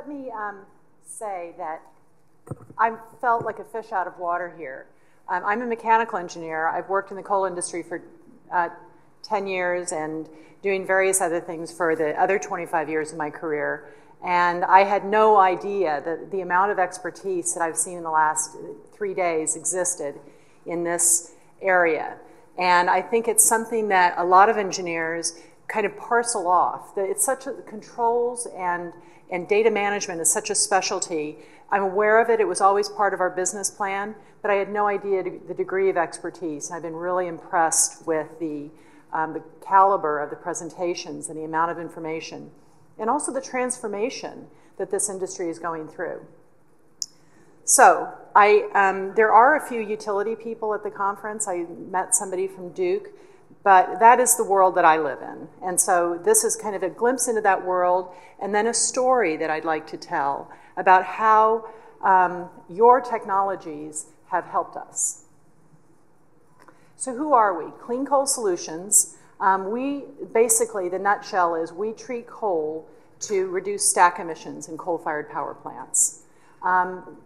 let me say that I felt like a fish out of water here. I'm a mechanical engineer. I've worked in the coal industry for 10 years and doing various other things for the other 25 years of my career. And I had no idea that the amount of expertise that I've seen in the last 3 days existed in this area. And I think it's something that a lot of engineers kind of parcel off. That it's such a, controls and data management is such a specialty. I'm aware of it. It was always part of our business plan, but I had no idea the degree of expertise. And I've been really impressed with the caliber of the presentations and the amount of information, and also the transformation that this industry is going through. So there are a few utility people at the conference. I met somebody from Duke, but that is the world that I live in. And so this is kind of a glimpse into that world, and then a story that I'd like to tell about how your technologies have helped us. So who are we? Clean Coal Solutions. We basically, the nutshell is we treat coal to reduce stack emissions in coal-fired power plants.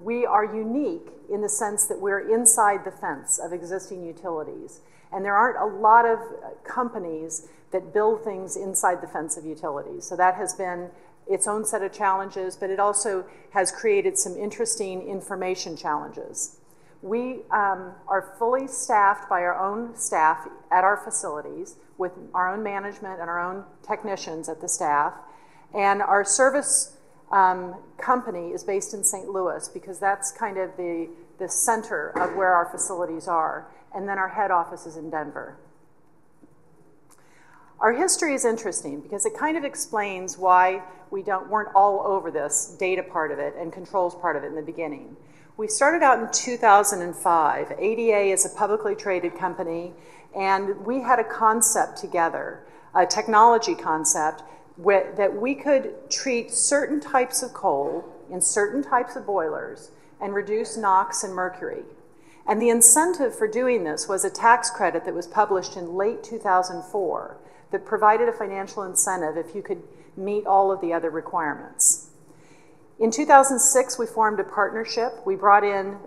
We are unique in the sense that we're inside the fence of existing utilities. And there aren't a lot of companies that build things inside the fence of utilities. So that has been its own set of challenges, but it also has created some interesting information challenges. We are fully staffed by our own staff at our facilities with our own management and our own technicians at the staff. And our service company is based in St. Louis because that's kind of the center of where our facilities are. And then our head office is in Denver. Our history is interesting because it kind of explains why we weren't all over this data part of it and controls part of it in the beginning. We started out in 2005. ADA is a publicly traded company, and we had a concept together, a technology concept, that we could treat certain types of coal in certain types of boilers and reduce NOx and mercury. And the incentive for doing this was a tax credit that was published in late 2004 that provided a financial incentive if you could meet all of the other requirements. In 2006, we formed a partnership. We brought in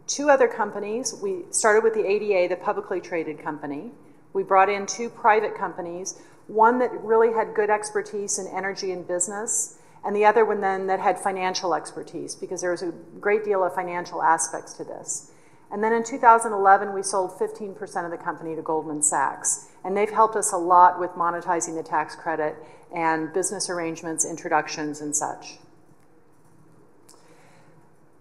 2 other companies. We started with the ADA, the publicly traded company. We brought in 2 private companies, one that really had good expertise in energy and business, and the other one then that had financial expertise, because there was a great deal of financial aspects to this. And then in 2011, we sold 15% of the company to Goldman Sachs. And they've helped us a lot with monetizing the tax credit and business arrangements, introductions, and such.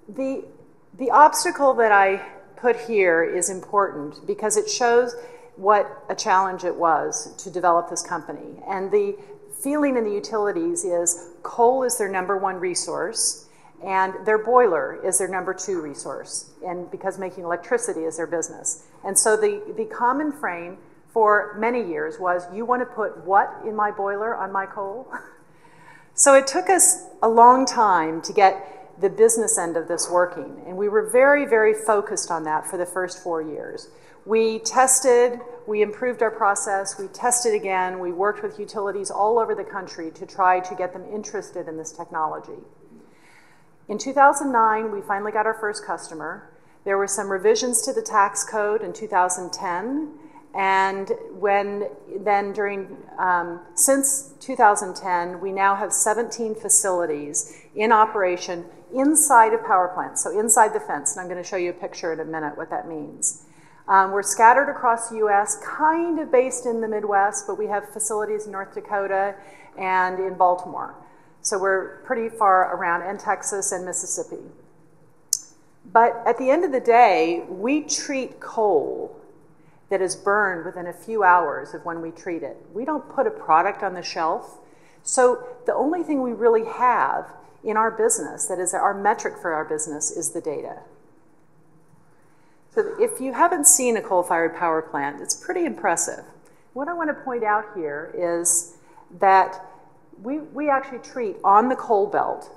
The obstacle that I put here is important because it shows what a challenge it was to develop this company. And the feeling in the utilities is coal is their #1 resource, and their boiler is their #2 resource, and because making electricity is their business. And so the common frame for many years was, you want to put what in my boiler on my coal? So it took us a long time to get the business end of this working, and we were very, very focused on that for the first 4 years. We tested, we improved our process, we tested again, we worked with utilities all over the country to try to get them interested in this technology. In 2009, we finally got our first customer. There were some revisions to the tax code in 2010, and since 2010, we now have 17 facilities in operation inside of power plants, so inside the fence, and I'm going to show you a picture in a minute what that means. We're scattered across the U.S., kind of based in the Midwest, but we have facilities in North Dakota and in Baltimore. So we're pretty far around, and Texas and Mississippi. But at the end of the day, we treat coal that is burned within a few hours of when we treat it. We don't put a product on the shelf. So the only thing we really have in our business, that is our metric for our business, is the data. So if you haven't seen a coal-fired power plant, it's pretty impressive. What I want to point out here is that we actually treat on the coal belt,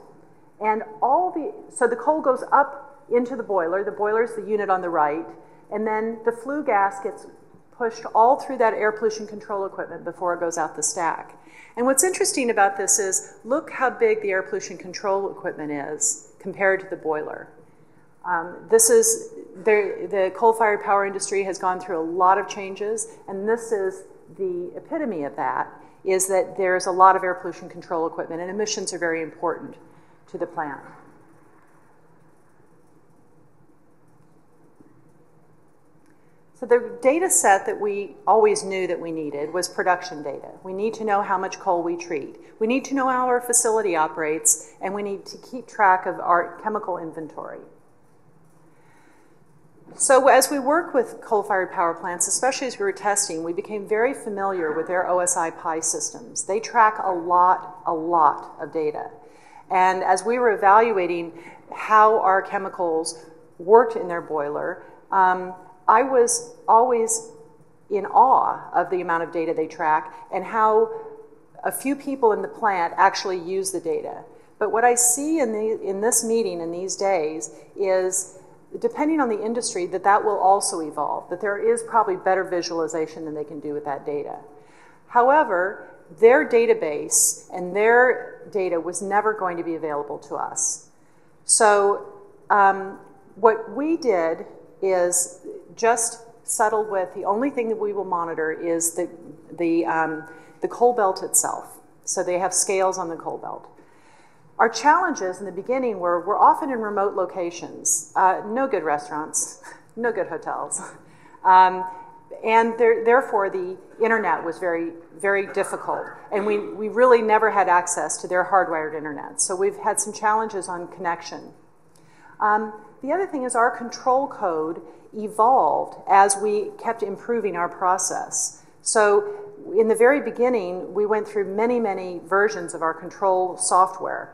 and so the coal goes up into the boiler. The boiler is the unit on the right, and then the flue gas gets pushed all through that air pollution control equipment before it goes out the stack. And what's interesting about this is, look how big the air pollution control equipment is compared to the boiler. This is, the coal-fired power industry has gone through a lot of changes, and this is the epitome of that, is that there's a lot of air pollution control equipment, and emissions are very important to the plant. So the data set that we always knew that we needed was production data. We need to know how much coal we treat. We need to know how our facility operates, and we need to keep track of our chemical inventory. So as we work with coal-fired power plants, especially as we were testing, we became very familiar with their OSI Pi systems. They track a lot of data. And as we were evaluating how our chemicals worked in their boiler, I was always in awe of the amount of data they track and how a few people in the plant actually use the data. But what I see in this meeting in these days is, depending on the industry, that will also evolve, that there is probably better visualization than they can do with that data. However, their database and their data was never going to be available to us. So what we did is just settled with the only thing that we will monitor is the coal belt itself. So they have scales on the coal belt. Our challenges in the beginning were we're often in remote locations, no good restaurants, no good hotels, and therefore the internet was very, very difficult, and we really never had access to their hardwired internet. So we've had some challenges on connection. The other thing is our control code evolved as we kept improving our process. So in the very beginning, we went through many, many versions of our control software.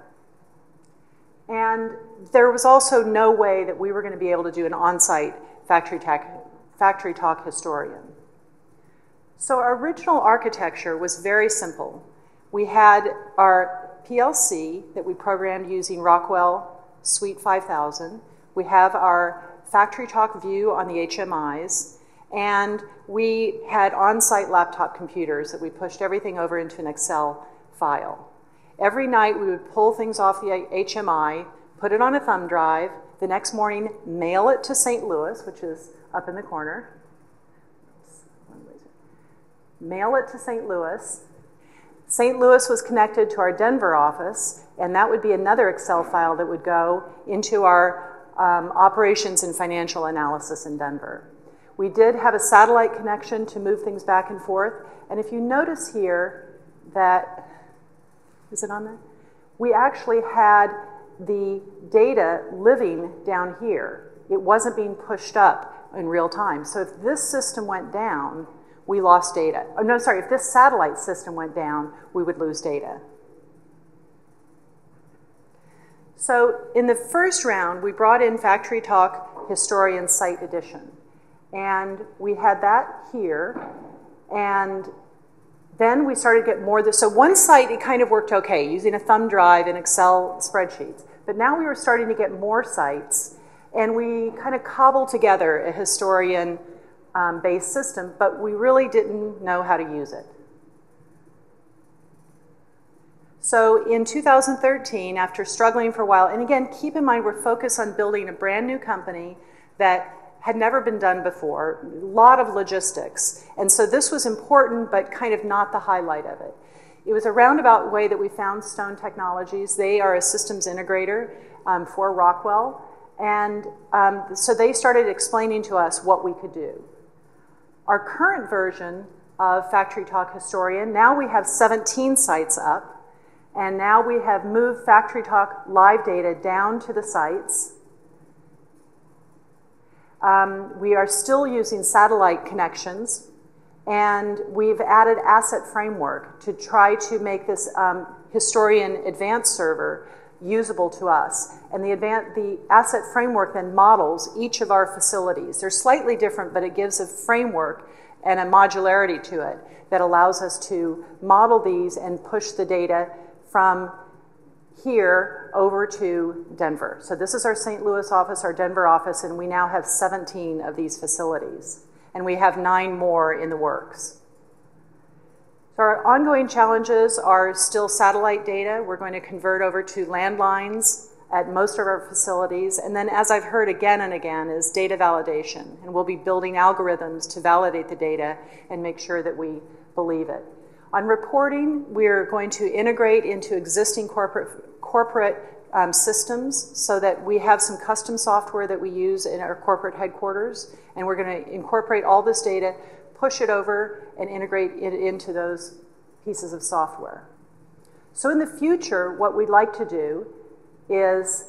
And there was also no way that we were going to be able to do an on-site factory talk historian. So our original architecture was very simple. We had our PLC that we programmed using Rockwell Suite 5000. We have our factory talk view on the HMIs, and we had on-site laptop computers that we pushed everything over into an Excel file. Every night we would pull things off the HMI, put it on a thumb drive, the next morning mail it to St. Louis, which is up in the corner. Mail it to St. Louis. St. Louis was connected to our Denver office, and that would be another Excel file that would go into our operations and financial analysis in Denver. We did have a satellite connection to move things back and forth, and if you notice here that, is it on there? We actually had the data living down here. It wasn't being pushed up in real time. So if this system went down, we lost data. Oh, no, sorry, if this satellite system went down, we would lose data. So in the first round, we brought in Factory Talk Historian Site Edition. And we had that here. And then we started to get more. So one site, it kind of worked okay, using a thumb drive and Excel spreadsheets. But now we were starting to get more sites. And we kind of cobbled together a historian-based system, but we really didn't know how to use it. So in 2013, after struggling for a while, and again, keep in mind we're focused on building a brand new company that had never been done before, a lot of logistics. And so this was important, but kind of not the highlight of it. It was a roundabout way that we found Stone Technologies. They are a systems integrator for Rockwell. And so they started explaining to us what we could do. Our current version of Factory Talk Historian, now we have 17 sites up. And now we have moved Factory Talk live data down to the sites. We are still using satellite connections, and we've added asset framework to try to make this historian advanced server usable to us. And the asset framework then models each of our facilities. They're slightly different, but it gives a framework and a modularity to it that allows us to model these and push the data from here over to Denver. So this is our St. Louis office, our Denver office, and we now have 17 of these facilities. and we have 9 more in the works. So our ongoing challenges are still satellite data. We're going to convert over to landlines at most of our facilities. And then, as I've heard again and again, is data validation. And we'll be building algorithms to validate the data and make sure that we believe it. On reporting, we're going to integrate into existing corporate systems so that we have some custom software that we use in our corporate headquarters. And we're going to incorporate all this data, push it over, and integrate it into those pieces of software. So in the future, what we'd like to do is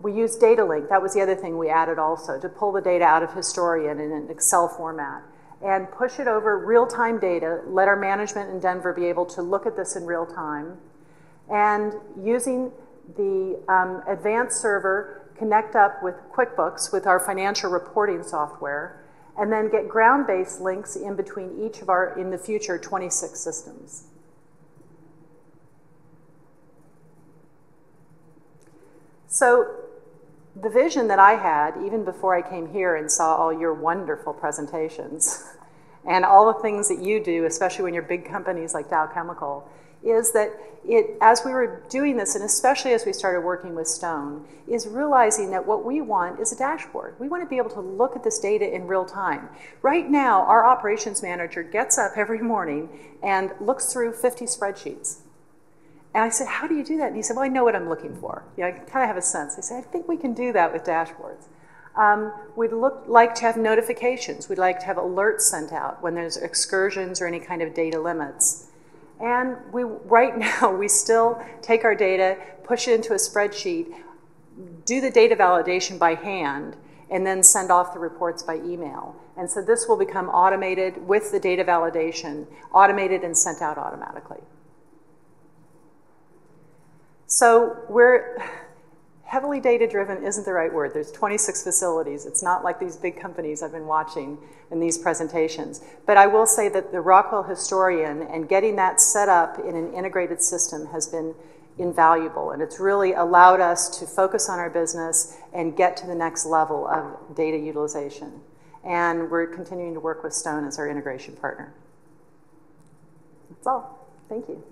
we use data link. That was the other thing we added also, to pull the data out of Historian in an Excel format and push it over real-time data, let our management in Denver be able to look at this in real time, and using the advanced server, connect up with QuickBooks, with our financial reporting software, and then get ground-based links in between each of our, in the future, 26 systems. So the vision that I had, even before I came here and saw all your wonderful presentations, and all the things that you do, especially when you're big companies like Dow Chemical, is that as we were doing this, and especially as we started working with Stone, is realizing that what we want is a dashboard. We want to be able to look at this data in real time. Right now, our operations manager gets up every morning and looks through 50 spreadsheets. And I said, how do you do that? And he said, well, I know what I'm looking for. I kind of have a sense. I said, I think we can do that with dashboards. We'd like to have notifications. We'd like to have alerts sent out when there's excursions or any kind of data limits. And right now, we still take our data, push it into a spreadsheet, do the data validation by hand, and then send off the reports by email. And so this will become automated with the data validation, automated and sent out automatically. So we're heavily data-driven isn't the right word. There's 26 facilities. It's not like these big companies I've been watching in these presentations. But I will say that the Rockwell Historian and getting that set up in an integrated system has been invaluable. And it's really allowed us to focus on our business and get to the next level of data utilization. And we're continuing to work with Stone as our integration partner. That's all. Thank you.